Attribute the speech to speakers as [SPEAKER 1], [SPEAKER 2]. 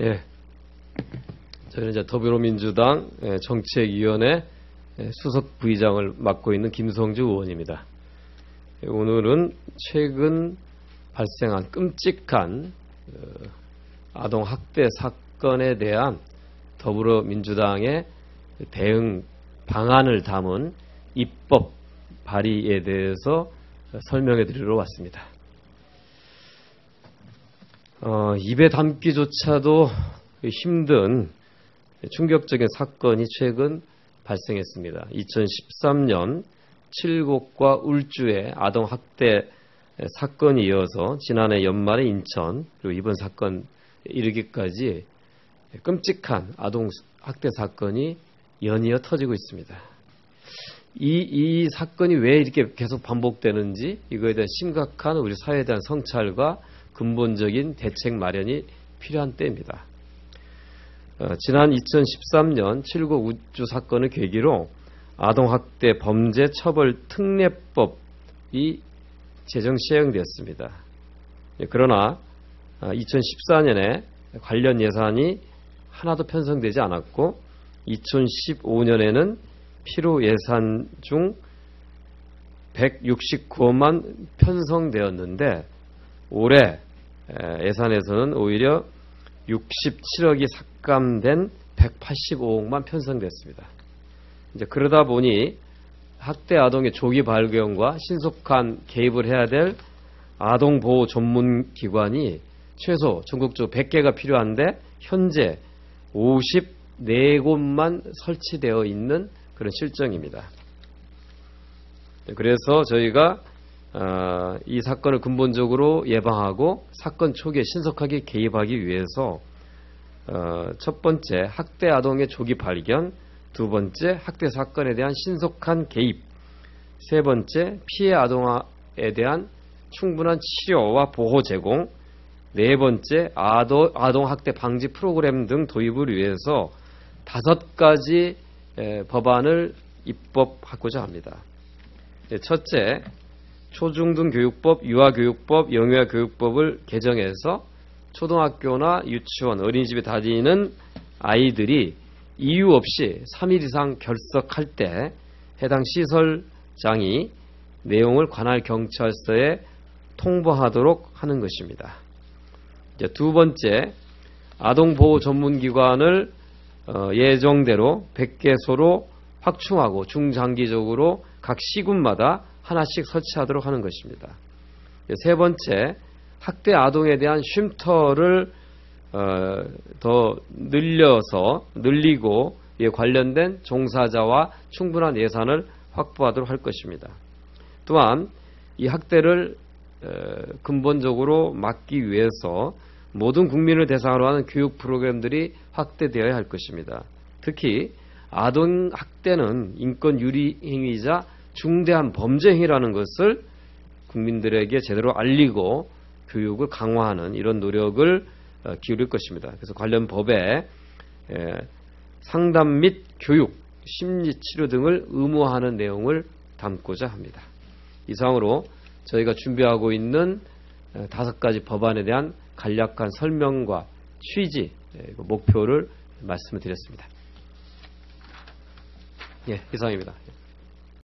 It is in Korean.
[SPEAKER 1] 예, 저는 이제 더불어민주당 정책위원회 수석 부의장을 맡고 있는 김성주 의원입니다. 오늘은 최근 발생한 끔찍한 아동 학대 사건에 대한 더불어민주당의 대응 방안을 담은 입법 발의에 대해서 설명해 드리러 왔습니다. 입에 담기조차도 힘든 충격적인 사건이 최근 발생했습니다. 2013년 칠곡과 울주의 아동 학대 사건이 이어서 지난해 연말에 인천, 그리고 이번 사건 이르기까지 끔찍한 아동 학대 사건이 연이어 터지고 있습니다. 이 사건이 왜 이렇게 계속 반복되는지, 이거에 대한 심각한 우리 사회에 대한 성찰과 근본적인 대책 마련이 필요한 때입니다. 지난 2013년 칠곡 울주 사건을 계기로 아동학대 범죄 처벌 특례법이 제정 시행되었습니다. 그러나 2014년에 관련 예산이 하나도 편성되지 않았고 2015년에는 필요 예산 중 169억만 편성되었는데 올해 예산에서는 오히려 67억이 삭감된 185억만 편성됐습니다. 이제 그러다 보니 학대 아동의 조기 발견과 신속한 개입을 해야 될 아동보호 전문기관이 최소 전국적으로 100개가 필요한데 현재 54곳만 설치되어 있는 그런 실정입니다. 그래서 저희가 이 사건을 근본적으로 예방하고 사건 초기에 신속하게 개입하기 위해서 첫 번째, 학대 아동의 조기 발견, 두 번째, 학대 사건에 대한 신속한 개입, 세 번째, 피해 아동에 대한 충분한 치료와 보호 제공, 네 번째, 아동 학대 방지 프로그램 등 도입을 위해서 5가지 법안을 입법하고자 합니다. 첫째, 초중등교육법, 유아교육법, 영유아교육법을 개정해서 초등학교나 유치원, 어린이집에 다니는 아이들이 이유 없이 3일 이상 결석할 때 해당 시설장이 내용을 관할 경찰서에 통보하도록 하는 것입니다. 이제 두 번째, 아동보호 전문기관을 예정대로 100개소로 확충하고 중장기적으로 각 시군마다 하나씩 설치하도록 하는 것입니다. 세 번째, 학대 아동에 대한 쉼터를 더 늘리고 이에 관련된 종사자와 충분한 예산을 확보하도록 할 것입니다. 또한 이 학대를 근본적으로 막기 위해서 모든 국민을 대상으로 하는 교육 프로그램들이 확대되어야 할 것입니다. 특히 아동 학대는 인권 유리 행위이자 중대한 범죄 행위라는 것을 국민들에게 제대로 알리고 교육을 강화하는 이런 노력을 기울일 것입니다. 그래서 관련 법에 상담 및 교육, 심리치료 등을 의무화하는 내용을 담고자 합니다. 이상으로 저희가 준비하고 있는 5가지 법안에 대한 간략한 설명과 취지, 목표를 말씀을 드렸습니다. 예, 이상입니다.